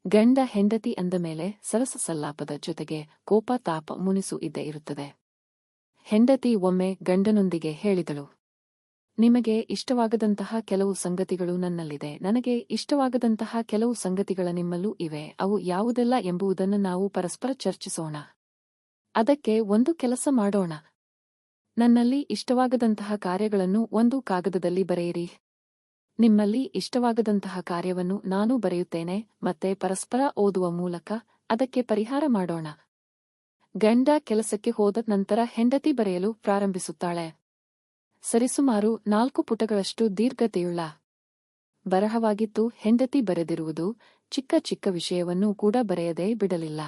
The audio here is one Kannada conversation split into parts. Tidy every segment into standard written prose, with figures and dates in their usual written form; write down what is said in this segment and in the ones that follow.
ಗಂಡ ಹೆಂಡತಿ ಅಂದ ಮೇಲೆ ಸರಸ ಸಲ್ಲಾಪದ ಜೊತೆಗೆ ಕೋಪ ತಾಪ ಮುನಿಸು ಇದ್ದೇ ಇರುತ್ತದೆ. ಹೆಂಡತಿ ಒಮ್ಮೆ ಗಂಡನೊಂದಿಗೆ ಹೇಳಿದಳು, ನಿಮಗೆ ಇಷ್ಟವಾಗದಂತಹ ಕೆಲವು ಸಂಗತಿಗಳು ನನ್ನಲ್ಲಿದೆ, ನನಗೆ ಇಷ್ಟವಾಗದಂತಹ ಕೆಲವು ಸಂಗತಿಗಳ ನಿಮ್ಮಲ್ಲೂ ಇವೆ, ಅವು ಯಾವುದೆಲ್ಲ ಎಂಬುದನ್ನು ನಾವು ಪರಸ್ಪರ ಚರ್ಚಿಸೋಣ. ಅದಕ್ಕೆ ಒಂದು ಕೆಲಸ ಮಾಡೋಣ. ನನ್ನಲ್ಲಿ ಇಷ್ಟವಾಗದಂತಹ ಕಾರ್ಯಗಳನ್ನು ಒಂದು ಕಾಗದದಲ್ಲಿ ಬರೆಯಿರಿ. ನಿಮ್ಮಲ್ಲಿ ಇಷ್ಟವಾಗದಂತಹ ಕಾರ್ಯವನ್ನು ನಾನು ಬರೆಯುತ್ತೇನೆ, ಮತ್ತೆ ಪರಸ್ಪರ ಓದುವ ಮೂಲಕ ಅದಕ್ಕೆ ಪರಿಹಾರ ಮಾಡೋಣ. ಗಂಡ ಕೆಲಸಕ್ಕೆ ಹೋದ ನಂತರ ಹೆಂಡತಿ ಬರೆಯಲು ಪ್ರಾರಂಭಿಸುತ್ತಾಳೆ. ಸರಿಸುಮಾರು 4 ಪುಟಗಳಷ್ಟು ದೀರ್ಘತೆಯುಳ್ಳ ಬರಹವಾಗಿತ್ತು. ಹೆಂಡತಿ ಬರೆದಿರುವುದು ಚಿಕ್ಕ ಚಿಕ್ಕ ವಿಷಯವನ್ನೂ ಕೂಡ ಬರೆಯದೇ ಬಿಡಲಿಲ್ಲ.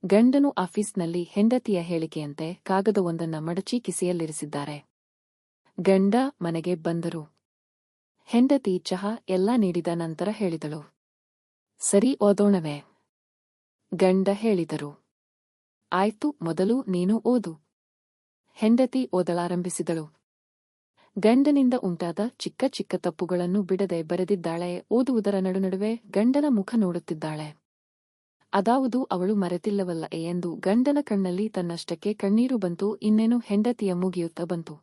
ಗಂಡನು ಆಫೀಸ್ನಲ್ಲಿ ಹೆಂಡತಿಯ ಹೇಳಿಕೆಯಂತೆ ಕಾಗದವೊಂದನ್ನ ಮಡಚಿ ಕಿಸೆಯಲ್ಲಿರಿಸಿದ್ದಾರೆ. ಗಂಡ ಮನೆಗೆ ಬಂದರು. ಹೆಂಡತಿ ಚಹಾ ಎಲ್ಲ ನೀಡಿದ ನಂತರ ಹೇಳಿದಳು, ಸರಿ ಓದೋಣವೇ? ಗಂಡ ಹೇಳಿದರು, ಆಯ್ತು, ಮೊದಲು ನೀನು ಓದು. ಹೆಂಡತಿ ಓದಲಾರಂಭಿಸಿದಳು. ಗಂಡನಿಂದ ಉಂಟಾದ ಚಿಕ್ಕ ಚಿಕ್ಕ ತಪ್ಪುಗಳನ್ನು ಬಿಡದೆ ಬರೆದಿದ್ದಾಳೆ. ಓದುವುದರ ನಡುನಡುವೆ ಗಂಡನ ಮುಖ ನೋಡುತ್ತಿದ್ದಾಳೆ. ಅದಾವುದು ಅವಳು ಮರೆತಿಲ್ಲವಲ್ಲ ಎಂದು ಗಂಡನ ಕಣ್ಣಲ್ಲಿ ತನ್ನಷ್ಟಕ್ಕೆ ಕಣ್ಣೀರು ಬಂತು. ಇನ್ನೇನು ಹೆಂಡತಿಯ ಮುಗಿಯುತ್ತಾ ಬಂತು.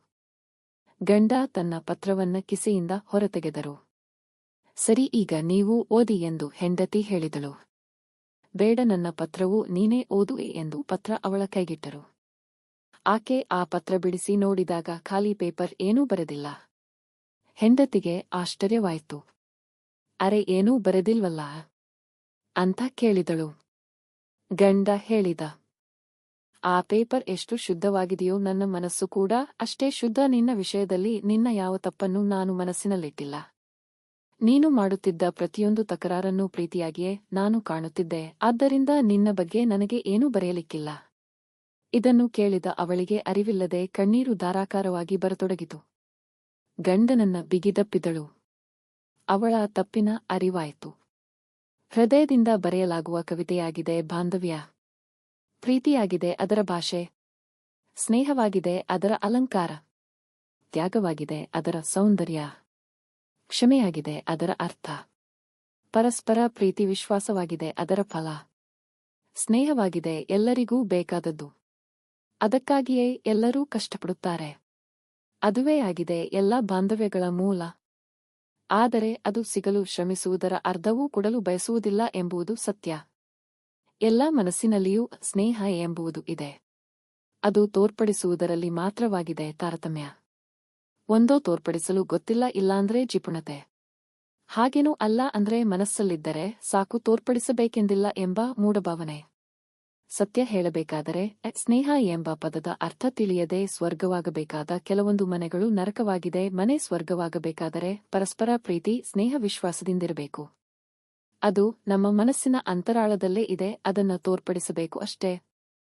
ಗಂಡ ತನ್ನ ಪತ್ರವನ್ನ ಕಿಸೆಯಿಂದ ಹೊರತೆಗೆದರು. ಸರಿ, ಈಗ ನೀವು ಓದಿ ಎಂದು ಹೆಂಡತಿ ಹೇಳಿದಳು. ಬೇಡ, ನನ್ನ ಪತ್ರವು ನೀನೇ ಓದು ಎಂದು ಪತ್ರ ಅವಳ ಕೈಗಿಟ್ಟರು. ಆಕೆ ಆ ಪತ್ರ ಬಿಡಿಸಿ ನೋಡಿದಾಗ ಖಾಲಿ ಪೇಪರ್, ಏನೂ ಬರೆದಿಲ್ಲ. ಹೆಂಡತಿಗೆ ಆಶ್ಚರ್ಯವಾಯಿತು. ಅರೆ, ಏನೂ ಬರೆದಿಲ್ವಲ್ಲ ಅಂತ ಕೇಳಿದಳು. ಗಂಡ ಹೇಳಿದ, ಆ ಪೇಪರ್ ಎಷ್ಟು ಶುದ್ಧವಾಗಿದೆಯೋ ನನ್ನ ಮನಸ್ಸು ಕೂಡ ಅಷ್ಟೇ ಶುದ್ಧ. ನಿನ್ನ ವಿಷಯದಲ್ಲಿ ನಿನ್ನ ಯಾವ ತಪ್ಪನ್ನು ನಾನು ಮನಸ್ಸಿನಲ್ಲಿಟ್ಟಿಲ್ಲ. ನೀನು ಮಾಡುತ್ತಿದ್ದ ಪ್ರತಿಯೊಂದು ತಕರಾರನ್ನು ಪ್ರೀತಿಯಾಗಿಯೇ ನಾನು ಕಾಣುತ್ತಿದ್ದೆ. ಆದ್ದರಿಂದ ನಿನ್ನ ಬಗ್ಗೆ ನನಗೆ ಏನೂ ಬರೆಯಲಿಕ್ಕಿಲ್ಲ. ಇದನ್ನು ಕೇಳಿದ ಅವಳಿಗೆ ಅರಿವಿಲ್ಲದೆ ಕಣ್ಣೀರು ಧಾರಾಕಾರವಾಗಿ ಬರತೊಡಗಿತು. ಗಂಡನನ್ನ ಬಿಗಿದಪ್ಪಿದಳು. ಅವಳ ತಪ್ಪಿನ ಅರಿವಾಯಿತು. ಹೃದಯದಿಂದ ಬರೆಯಲಾಗುವ ಕವಿತೆಯಾಗಿದೆ ಬಾಂಧವ್ಯ. ಪ್ರೀತಿಯಾಗಿದೆ ಅದರ ಭಾಷೆ. ಸ್ನೇಹವಾಗಿದೆ ಅದರ ಅಲಂಕಾರ. ತ್ಯಾಗವಾಗಿದೆ ಅದರ ಸೌಂದರ್ಯ. ಕ್ಷಮೆಯಾಗಿದೆ ಅದರ ಅರ್ಥ. ಪರಸ್ಪರ ಪ್ರೀತಿ ವಿಶ್ವಾಸವಾಗಿದೆ ಅದರ ಫಲ. ಸ್ನೇಹವಾಗಿದೆ ಎಲ್ಲರಿಗೂ ಬೇಕಾದದ್ದು. ಅದಕ್ಕಾಗಿಯೇ ಎಲ್ಲರೂ ಕಷ್ಟಪಡುತ್ತಾರೆ. ಅದುವೇ ಆಗಿದೆ ಎಲ್ಲ ಬಾಂಧವ್ಯಗಳ ಮೂಲ. ಆದರೆ ಅದು ಸಿಗಲು ಶ್ರಮಿಸುವುದರ ಅರ್ಧವೂ ಕೊಡಲು ಬಯಸುವುದಿಲ್ಲ ಎಂಬುದು ಸತ್ಯ. ಎಲ್ಲ ಮನಸ್ಸಿನಲ್ಲಿಯೂ ಸ್ನೇಹ ಎಂಬುದು ಇದೆ. ಅದು ತೋರ್ಪಡಿಸುವುದರಲ್ಲಿ ಮಾತ್ರವಾಗಿದೆ ತಾರತಮ್ಯ. ಒಂದೋ ತೋರ್ಪಡಿಸಲು ಗೊತ್ತಿಲ್ಲ, ಇಲ್ಲಾಂದ್ರೆ ಜಿಪುಣತೆ. ಹಾಗೇನೂ ಅಲ್ಲ ಅಂದ್ರೆ ಮನಸ್ಸಲ್ಲಿದ್ದರೆ ಸಾಕು, ತೋರ್ಪಡಿಸಬೇಕೆಂದಿಲ್ಲ ಎಂಬ ಮೂಢಭಾವನೆ. ಸತ್ಯ ಹೇಳಬೇಕಾದರೆ ಸ್ನೇಹ ಎಂಬ ಪದದ ಅರ್ಥ ತಿಳಿಯದೆ ಸ್ವರ್ಗವಾಗಬೇಕಾದ ಕೆಲವೊಂದು ಮನೆಗಳು ನರಕವಾಗಿದೆ. ಮನೆ ಸ್ವರ್ಗವಾಗಬೇಕಾದರೆ ಪರಸ್ಪರ ಪ್ರೀತಿ ಸ್ನೇಹ ವಿಶ್ವಾಸದಿಂದಿರಬೇಕು. ಅದು ನಮ್ಮ ಮನಸ್ಸಿನ ಅಂತರಾಳದಲ್ಲೇ ಇದೆ, ಅದನ್ನ ತೋರ್ಪಡಿಸಬೇಕು ಅಷ್ಟೇ.